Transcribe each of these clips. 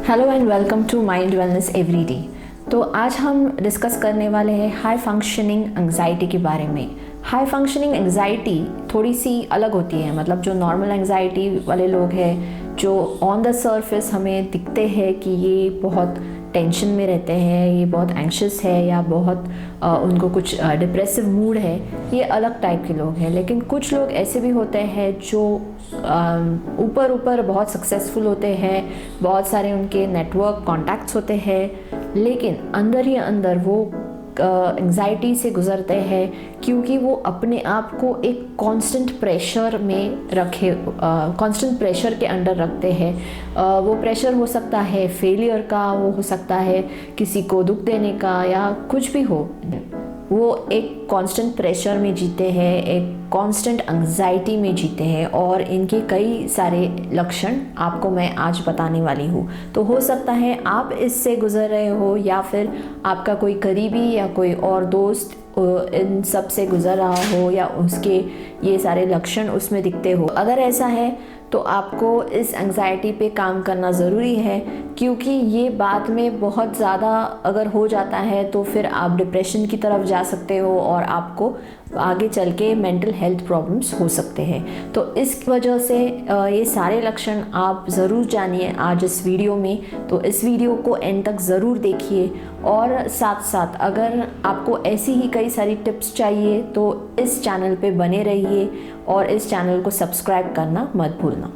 Hello and welcome to Mind Wellness Everyday. तो आज हम डिस्कस करने वाले हैं हाई फंक्शनिंग एंग्जाइटी के बारे में। हाई फंक्शनिंग एंग्जाइटी थोड़ी सी अलग होती है, मतलब जो नॉर्मल एंग्जाइटी वाले लोग हैं, जो ऑन द सरफेस हमें दिखते हैं कि ये बहुत टेंशन में रहते हैं, ये बहुत एंग्शियस है या बहुत उनको कुछ डिप्रेसिव मूड है, ये अलग टाइप के लोग हैं। लेकिन कुछ लोग ऐसे भी होते हैं जो ऊपर ऊपर बहुत सक्सेसफुल होते हैं, बहुत सारे उनके नेटवर्क कॉन्टैक्ट्स होते हैं, लेकिन अंदर ही अंदर वो एंग्जाइटी से गुजरते हैं क्योंकि वो अपने आप को एक कांस्टेंट प्रेशर में कांस्टेंट प्रेशर के अंडर रखते हैं। वो प्रेशर हो सकता है फेलियर का, वो हो सकता है किसी को दुख देने का, या कुछ भी हो। वो एक कांस्टेंट प्रेशर में जीते हैं, एक कांस्टेंट एंग्जाइटी में जीते हैं, और इनके कई सारे लक्षण आपको मैं आज बताने वाली हूँ। तो हो सकता है आप इससे गुजर रहे हो, या फिर आपका कोई करीबी या कोई और दोस्त इन सब से गुजर रहा हो, या उसके ये सारे लक्षण उसमें दिखते हो। अगर ऐसा है तो आपको इस एंग्जाइटी पे काम करना ज़रूरी है, क्योंकि ये बाद में बहुत ज़्यादा अगर हो जाता है तो फिर आप डिप्रेशन की तरफ जा सकते हो और आपको आगे चल के मेंटल हेल्थ प्रॉब्लम्स हो सकते हैं। तो इस वजह से ये सारे लक्षण आप ज़रूर जानिए आज इस वीडियो में। तो इस वीडियो को एंड तक ज़रूर देखिए, और साथ साथ अगर आपको ऐसी ही कई सारी टिप्स चाहिए तो इस चैनल पे बने रहिए और इस चैनल को सब्सक्राइब करना मत भूलना।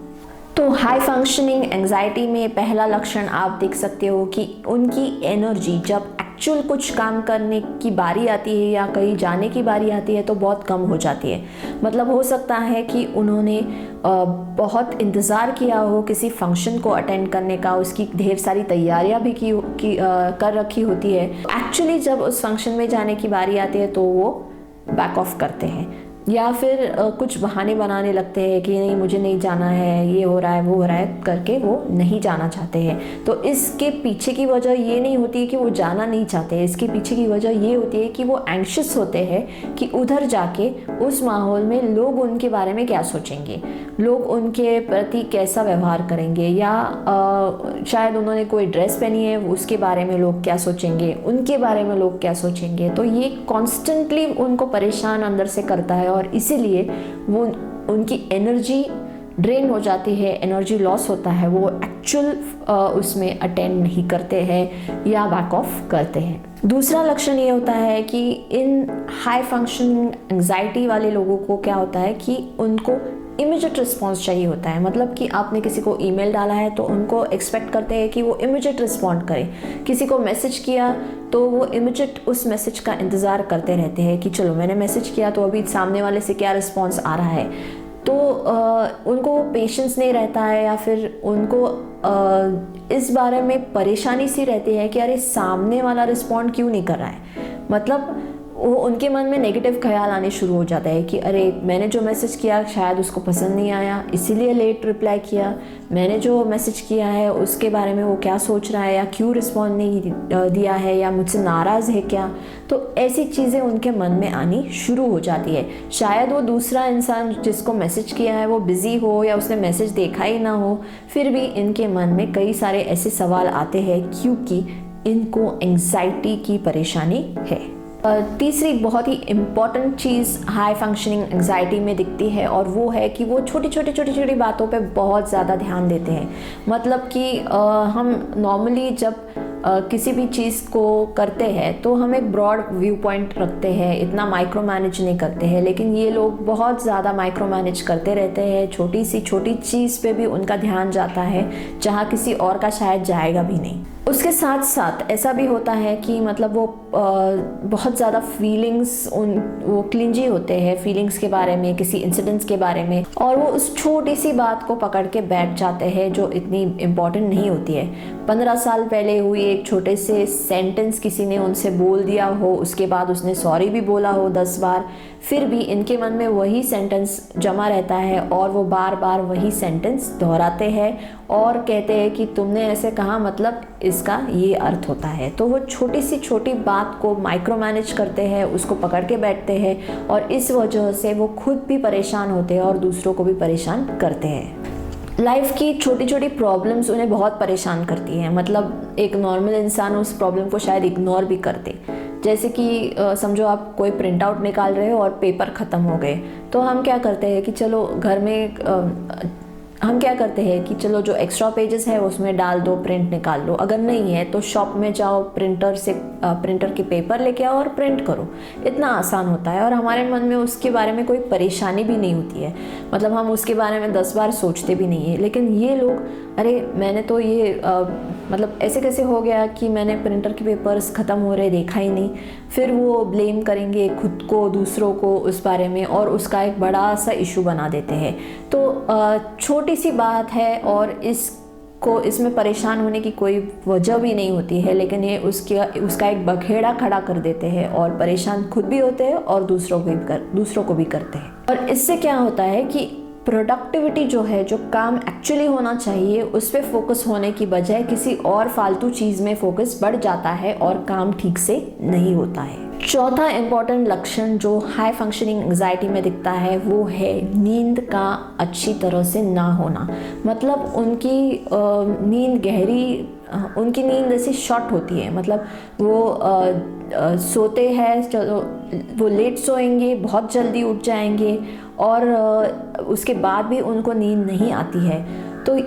तो हाई फंक्शनिंग एंग्जाइटी में पहला लक्षण आप देख सकते हो कि उनकी एनर्जी जब एक्चुअल कुछ काम करने की बारी आती है या कहीं जाने की बारी आती है तो बहुत कम हो जाती है। मतलब हो सकता है कि उन्होंने बहुत इंतज़ार किया हो किसी फंक्शन को अटेंड करने का, उसकी ढेर सारी तैयारियां भी कर रखी होती है। एक्चुअली जब उस फंक्शन में जाने की बारी आती है तो वो बैक ऑफ करते हैं, या फिर कुछ बहाने बनाने लगते हैं कि नहीं मुझे नहीं जाना है, ये हो रहा है वो हो रहा है करके वो नहीं जाना चाहते हैं। तो इसके पीछे की वजह ये नहीं होती है कि वो जाना नहीं चाहते, इसके पीछे की वजह ये होती है कि वो एंग्शियस होते हैं कि उधर जाके उस माहौल में लोग उनके बारे में क्या सोचेंगे, लोग उनके प्रति कैसा व्यवहार करेंगे, या शायद उन्होंने कोई ड्रेस पहनी है उसके बारे में लोग क्या सोचेंगे, उनके बारे में लोग क्या सोचेंगे। तो ये कॉन्स्टेंटली उनको परेशान अंदर से करता है, और इसीलिए वो उनकी एनर्जी ड्रेन हो जाती है, एनर्जी लॉस होता है, वो एक्चुअल उसमें अटेंड नहीं करते हैं या बैक ऑफ करते हैं। दूसरा लक्षण ये होता है कि इन हाई फंक्शनिंग एंग्जाइटी वाले लोगों को क्या होता है कि उनको इमीडिएट रिस्पॉन्स चाहिए होता है। मतलब कि आपने किसी को ईमेल डाला है तो उनको एक्सपेक्ट करते हैं कि वो इमीडिएट रिस्पॉन्ड करे। किसी को मैसेज किया तो वो इमीडिएट उस मैसेज का इंतज़ार करते रहते हैं कि चलो मैंने मैसेज किया तो अभी सामने वाले से क्या रिस्पॉन्स आ रहा है। तो उनको पेशेंस नहीं रहता है, या फिर उनको इस बारे में परेशानी सी रहती है कि अरे सामने वाला रिस्पॉन्ड क्यों नहीं कर रहा है। मतलब वो उनके मन में नेगेटिव ख्याल आने शुरू हो जाता है कि अरे मैंने जो मैसेज किया शायद उसको पसंद नहीं आया, इसीलिए लेट रिप्लाई किया, मैंने जो मैसेज किया है उसके बारे में वो क्या सोच रहा है, या क्यों रिस्पॉन्ड नहीं दिया है, या मुझसे नाराज़ है क्या। तो ऐसी चीज़ें उनके मन में आनी शुरू हो जाती है। शायद वो दूसरा इंसान जिसको मैसेज किया है वो बिज़ी हो या उसने मैसेज देखा ही ना हो, फिर भी इनके मन में कई सारे ऐसे सवाल आते हैं क्योंकि इनको एंग्जाइटी की परेशानी है। तीसरी बहुत ही इम्पॉर्टेंट चीज़ हाई फंक्शनिंग एंग्जाइटी में दिखती है, और वो है कि वो छोटी छोटी बातों पे बहुत ज़्यादा ध्यान देते हैं। मतलब कि हम नॉर्मली जब किसी भी चीज़ को करते हैं तो हम एक ब्रॉड व्यू पॉइंट रखते हैं, इतना माइक्रो मैनेज नहीं करते हैं। लेकिन ये लोग बहुत ज़्यादा माइक्रो मैनेज करते रहते हैं, छोटी सी छोटी चीज़ पे भी उनका ध्यान जाता है जहाँ किसी और का शायद जाएगा भी नहीं। उसके साथ साथ ऐसा भी होता है कि मतलब वो बहुत ज़्यादा वो क्लिंजी होते हैं फीलिंग्स के बारे में, किसी इंसिडेंट्स के बारे में, और वो उस छोटी सी बात को पकड़ के बैठ जाते हैं जो इतनी इम्पॉर्टेंट नहीं होती है। 15 साल पहले हुई एक छोटे से सेंटेंस किसी ने उनसे बोल दिया हो, उसके बाद उसने सॉरी भी बोला हो 10 बार, फिर भी इनके मन में वही सेंटेंस जमा रहता है और वो बार बार वही सेंटेंस दोहराते हैं और कहते हैं कि तुमने ऐसे कहा मतलब इसका ये अर्थ होता है। तो वो छोटी सी छोटी बात को माइक्रो मैनेज करते हैं, उसको पकड़ के बैठते हैं, और इस वजह से वो खुद भी परेशान होते हैं और दूसरों को भी परेशान करते हैं। लाइफ की छोटी छोटी प्रॉब्लम्स उन्हें बहुत परेशान करती हैं। मतलब एक नॉर्मल इंसान उस प्रॉब्लम को शायद इग्नोर भी कर दे। जैसे कि समझो आप कोई प्रिंट आउट निकाल रहे हो और पेपर ख़त्म हो गए, तो हम क्या करते हैं कि चलो घर में हम क्या करते हैं कि चलो जो एक्स्ट्रा पेजेस है उसमें डाल दो, प्रिंट निकाल लो। अगर नहीं है तो शॉप में जाओ, प्रिंटर के पेपर लेके आओ और प्रिंट करो। इतना आसान होता है और हमारे मन में उसके बारे में कोई परेशानी भी नहीं होती है। मतलब हम उसके बारे में 10 बार सोचते भी नहीं है। लेकिन ये लोग, अरे मैंने तो ये मतलब ऐसे कैसे हो गया कि मैंने प्रिंटर के पेपर्स ख़त्म हो रहे देखा ही नहीं। फिर वो ब्लेम करेंगे खुद को, दूसरों को उस बारे में, और उसका एक बड़ा सा इशू बना देते हैं। तो छोटी सी बात है और इसमें परेशान होने की कोई वजह भी नहीं होती है, लेकिन ये उसका एक बखेड़ा खड़ा कर देते हैं और परेशान खुद भी होते हैं और दूसरों को भी करते हैं। और इससे क्या होता है कि प्रोडक्टिविटी जो है, जो काम एक्चुअली होना चाहिए उस पर फोकस होने की बजाय किसी और फालतू चीज़ में फोकस बढ़ जाता है और काम ठीक से नहीं होता है। चौथा इम्पॉर्टेंट लक्षण जो हाई फंक्शनिंग एंग्जाइटी में दिखता है वो है नींद का अच्छी तरह से ना होना। मतलब उनकी नींद ऐसी शॉर्ट होती है। मतलब वो सोते हैं, चलो वो लेट सोएंगे, बहुत जल्दी उठ जाएंगे और उसके बाद भी उनको नींद नहीं आती है। तो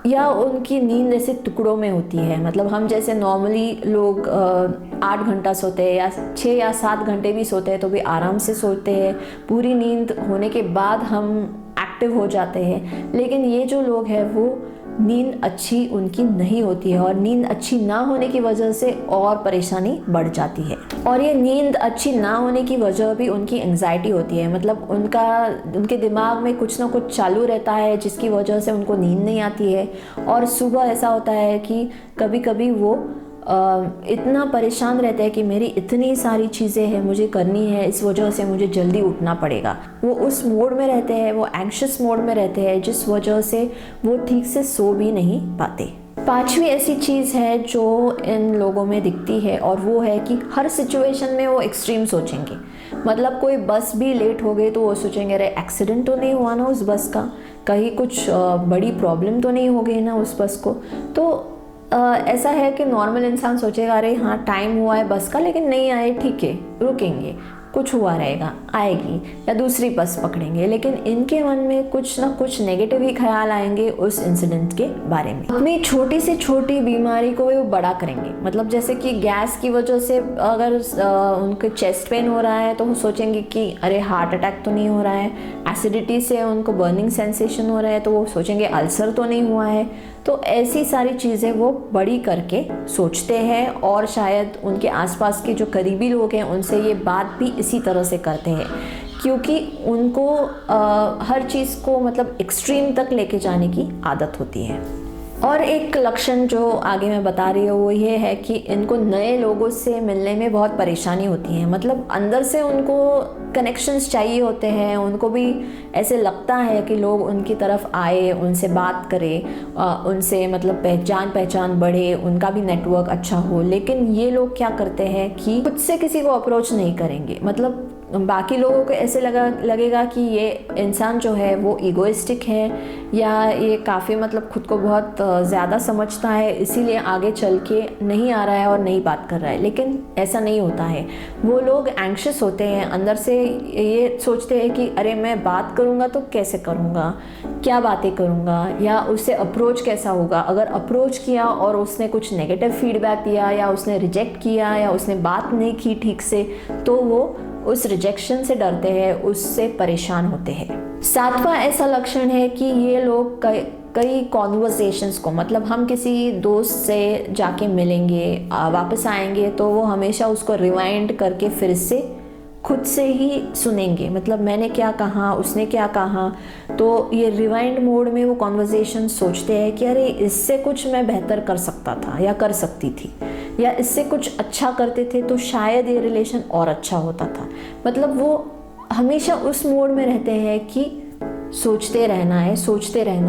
या उनकी नींद ऐसे टुकड़ों में होती है। मतलब हम जैसे नॉर्मली लोग 8 घंटा सोते हैं या 6 या 7 घंटे भी सोते हैं तो भी आराम से सोते हैं, पूरी नींद होने के बाद हम एक्टिव हो जाते हैं। लेकिन ये जो लोग हैं वो नींद अच्छी उनकी नहीं होती है और नींद अच्छी ना होने की वजह से और परेशानी बढ़ जाती है। और ये नींद अच्छी ना होने की वजह भी उनकी एंग्जाइटी होती है। मतलब उनके दिमाग में कुछ ना कुछ चालू रहता है जिसकी वजह से उनको नींद नहीं आती है। और सुबह ऐसा होता है कि कभी कभी वो इतना परेशान रहते हैं कि मेरी इतनी सारी चीज़ें हैं मुझे करनी है, इस वजह से मुझे जल्दी उठना पड़ेगा। वो उस मोड में रहते हैं, वो एंग्शियस मोड में रहते हैं, जिस वजह से वो ठीक से सो भी नहीं पाते। पांचवी ऐसी चीज़ है जो इन लोगों में दिखती है और वो है कि हर सिचुएशन में वो एक्सट्रीम सोचेंगे। मतलब कोई बस भी लेट हो गई तो वो सोचेंगे अरे एक्सीडेंट तो नहीं हुआ ना उस बस का, कहीं कुछ बड़ी प्रॉब्लम तो नहीं हो गई ना उस बस को। तो ऐसा है कि नॉर्मल इंसान सोचेगा अरे हाँ टाइम हुआ है बस का लेकिन नहीं आए, ठीक है रुकेंगे, कुछ हुआ रहेगा, आएगी, या दूसरी बस पकड़ेंगे। लेकिन इनके मन में कुछ ना कुछ नेगेटिव ही ख्याल आएंगे उस इंसिडेंट के बारे में। अपनी छोटी से छोटी बीमारी को वो बड़ा करेंगे। मतलब जैसे कि गैस की वजह से अगर उनको चेस्ट पेन हो रहा है तो वो सोचेंगे कि अरे हार्ट अटैक तो नहीं हो रहा है। एसिडिटी से उनको बर्निंग सेंसेशन हो रहा है तो वो सोचेंगे अल्सर तो नहीं हुआ है। तो ऐसी सारी चीज़ें वो बड़ी करके सोचते हैं और शायद उनके आसपास के जो करीबी लोग हैं उनसे ये बात भी इसी तरह से करते हैं, क्योंकि उनको हर चीज़ को मतलब एक्सट्रीम तक लेके जाने की आदत होती है। और एक लक्षण जो आगे मैं बता रही हूँ वो ये है कि इनको नए लोगों से मिलने में बहुत परेशानी होती है। मतलब अंदर से उनको कनेक्शंस चाहिए होते हैं, उनको भी ऐसे लगता है कि लोग उनकी तरफ आए, उनसे बात करें, उनसे मतलब पहचान बढ़े, उनका भी नेटवर्क अच्छा हो। लेकिन ये लोग क्या करते हैं कि खुद से किसी को अप्रोच नहीं करेंगे। मतलब बाकी लोगों को ऐसे लगेगा कि ये इंसान जो है वो ईगोइस्टिक है या ये काफ़ी मतलब खुद को बहुत ज़्यादा समझता है, इसीलिए आगे चल के नहीं आ रहा है और नहीं बात कर रहा है। लेकिन ऐसा नहीं होता है। वो लोग एंग्शियस होते हैं, अंदर से ये सोचते हैं कि अरे मैं बात करूँगा तो कैसे करूँगा, क्या बातें करूँगा, या उससे अप्रोच कैसा होगा। अगर अप्रोच किया और उसने कुछ नेगेटिव फीडबैक दिया या उसने रिजेक्ट किया या उसने बात नहीं की ठीक से, तो वो उस रिजेक्शन से डरते हैं, उससे परेशान होते हैं। सातवां ऐसा लक्षण है कि ये लोग कई कॉन्वर्सेशंस को, मतलब हम किसी दोस्त से जाके मिलेंगे, वापस आएंगे तो वो हमेशा उसको रिवाइंड करके फिर से खुद से ही सुनेंगे। मतलब मैंने क्या कहा, उसने क्या कहा, तो ये रिवाइंड मोड में वो कॉन्वर्सेशन सोचते हैं कि अरे इससे कुछ मैं बेहतर कर सकता था या कर सकती थी, या इससे कुछ अच्छा करते थे तो शायद ये रिलेशन और अच्छा होता था। मतलब वो हमेशा उस मोड में रहते हैं कि सोचते रहना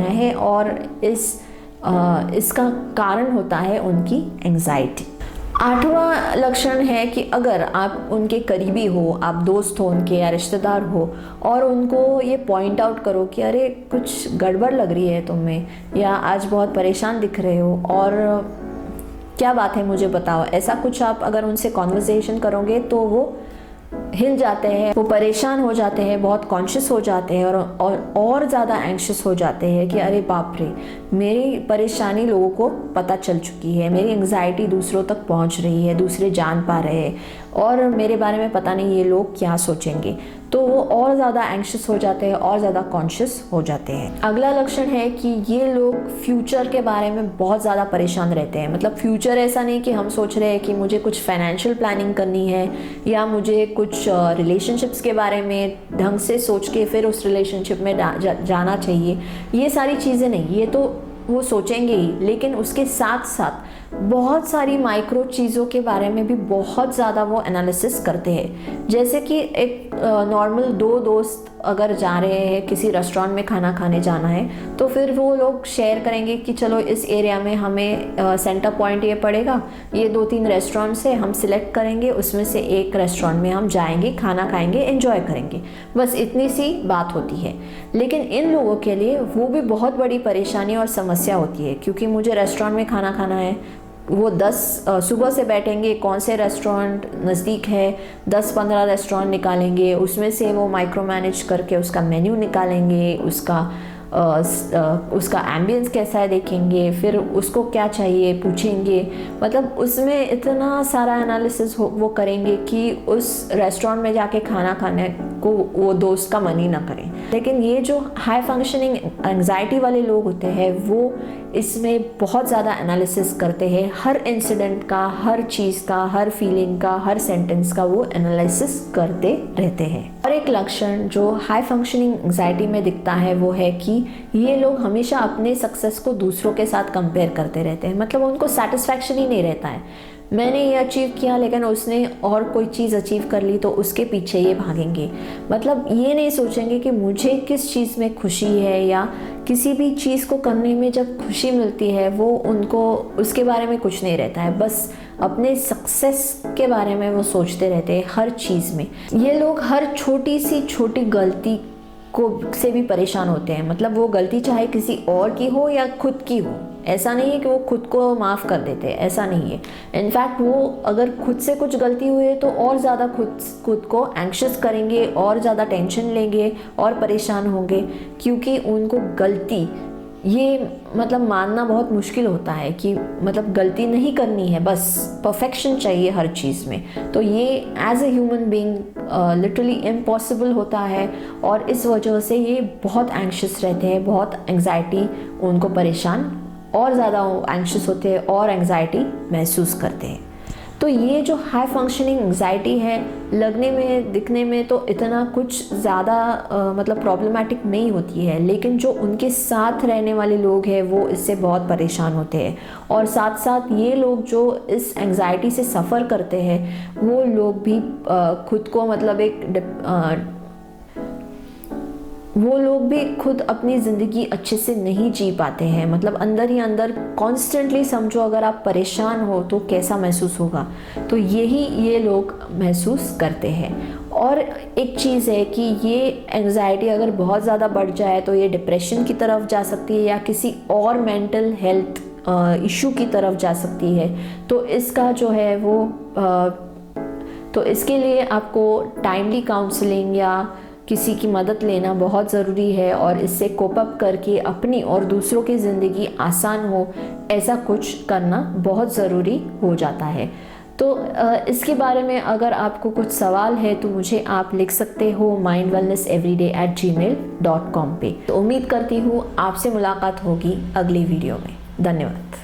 है और इसका कारण होता है उनकी एंग्जाइटी। आठवां लक्षण है कि अगर आप उनके करीबी हो, आप दोस्त हो उनके या रिश्तेदार हो, और उनको ये पॉइंट आउट करो कि अरे कुछ गड़बड़ लग रही है तुम में, या आज बहुत परेशान दिख रहे हो और क्या बात है मुझे बताओ, ऐसा कुछ आप अगर उनसे कॉन्वर्सेशन करोगे तो वो हिल जाते हैं, वो परेशान हो जाते हैं, बहुत कॉन्शियस हो जाते हैं और ज़्यादा एंग्शियस हो जाते हैं कि अरे बाप रे, मेरी परेशानी लोगों को पता चल चुकी है, मेरी एंग्जाइटी दूसरों तक पहुंच रही है, दूसरे जान पा रहे हैं और मेरे बारे में पता नहीं ये लोग क्या सोचेंगे। तो वो और ज़्यादा एंग्शियस हो जाते हैं और ज़्यादा कॉन्शियस हो जाते हैं। अगला लक्षण है कि ये लोग फ्यूचर के बारे में बहुत ज़्यादा परेशान रहते हैं। मतलब फ्यूचर ऐसा नहीं कि हम सोच रहे हैं कि मुझे कुछ फाइनेंशियल प्लानिंग करनी है या मुझे कुछ रिलेशनशिप्स के बारे में ढंग से सोच के फिर उस रिलेशनशिप में जाना चाहिए, ये सारी चीज़ें नहीं, ये तो वो सोचेंगे ही, लेकिन उसके साथ साथ बहुत सारी माइक्रो चीज़ों के बारे में भी बहुत ज़्यादा वो एनालिसिस करते हैं। जैसे कि एक नॉर्मल दो दोस्त अगर जा रहे हैं किसी रेस्टोरेंट में खाना खाने जाना है, तो फिर वो लोग शेयर करेंगे कि चलो इस एरिया में हमें सेंटर पॉइंट ये पड़ेगा, ये 2-3 रेस्टोरेंट्स है, हम सिलेक्ट करेंगे, उसमें से एक रेस्टोरेंट में हम जाएंगे, खाना खाएंगे, एंजॉय करेंगे, बस इतनी सी बात होती है। लेकिन इन लोगों के लिए वो भी बहुत बड़ी परेशानी और समस्या होती है, क्योंकि मुझे रेस्टोरेंट में खाना खाना है, वो 10 सुबह से बैठेंगे, कौन से रेस्टोरेंट नज़दीक है, 10-15 रेस्टोरेंट निकालेंगे, उसमें से वो माइक्रो मैनेज करके उसका मेन्यू निकालेंगे, उसका एम्बियंस कैसा है देखेंगे, फिर उसको क्या चाहिए पूछेंगे। मतलब उसमें इतना सारा एनालिसिस वो करेंगे कि उस रेस्टोरेंट में जाके खाना खाने को वो दोस्त का मन ही ना करें। लेकिन ये जो हाई फंक्शनिंग एंग्जाइटी वाले लोग होते हैं वो इसमें बहुत ज़्यादा एनालिसिस करते हैं, हर इंसिडेंट का, हर चीज़ का, हर फीलिंग का, हर सेंटेंस का वो एनालिसिस करते रहते हैं। और एक लक्षण जो हाई फंक्शनिंग एंग्जाइटी में दिखता है वो है कि ये लोग हमेशा अपने सक्सेस को दूसरों के साथ कंपेयर करते रहते हैं। मतलब उनको सेटिस्फैक्शन ही नहीं रहता है, मैंने ये अचीव किया लेकिन उसने और कोई चीज़ अचीव कर ली तो उसके पीछे ये भागेंगे। मतलब ये नहीं सोचेंगे कि मुझे किस चीज़ में खुशी है, या किसी भी चीज़ को करने में जब खुशी मिलती है वो उनको उसके बारे में कुछ नहीं रहता है, बस अपने सक्सेस के बारे में वो सोचते रहते हैं हर चीज़ में। ये लोग हर छोटी सी छोटी गलती से भी परेशान होते हैं। मतलब वो गलती चाहे किसी और की हो या खुद की हो, ऐसा नहीं है कि वो खुद को माफ़ कर देते हैं, ऐसा नहीं है। इनफैक्ट वो अगर खुद से कुछ गलती हुई है तो और ज़्यादा खुद को एंग्शियस करेंगे, और ज़्यादा टेंशन लेंगे और परेशान होंगे, क्योंकि उनको गलती ये मतलब मानना बहुत मुश्किल होता है कि मतलब गलती नहीं करनी है, बस परफेक्शन चाहिए हर चीज़ में। तो ये as a human being literally impossible होता है, और इस वजह से ये बहुत एंग्शियस रहते हैं, बहुत एंग्जाइटी उनको परेशान, और ज़्यादा एंग्शियस होते हैं और एंग्जाइटी महसूस करते हैं। तो ये जो हाई फंक्शनिंग एंग्जाइटी है, लगने में दिखने में तो इतना कुछ ज़्यादा मतलब प्रॉब्लमेटिक नहीं होती है, लेकिन जो उनके साथ रहने वाले लोग हैं वो इससे बहुत परेशान होते हैं। और साथ साथ ये लोग जो इस एंग्जाइटी से सफ़र करते हैं वो लोग भी खुद को मतलब वो लोग भी खुद अपनी ज़िंदगी अच्छे से नहीं जी पाते हैं। मतलब अंदर ही अंदर कॉन्स्टेंटली समझो, अगर आप परेशान हो तो कैसा महसूस होगा, तो यही ये लोग महसूस करते हैं। और एक चीज़ है कि ये एंग्जाइटी अगर बहुत ज़्यादा बढ़ जाए तो ये डिप्रेशन की तरफ जा सकती है या किसी और मेंटल हेल्थ इशू की तरफ जा सकती है। तो इसका जो है वो तो इसके लिए आपको टाइमली काउंसलिंग या किसी की मदद लेना बहुत ज़रूरी है, और इससे कोप अप करके अपनी और दूसरों की ज़िंदगी आसान हो, ऐसा कुछ करना बहुत ज़रूरी हो जाता है। तो इसके बारे में अगर आपको कुछ सवाल है तो मुझे आप लिख सकते हो mindwellnesseveryday@gmail.com पे। तो उम्मीद करती हूँ आपसे मुलाकात होगी अगली वीडियो में। धन्यवाद।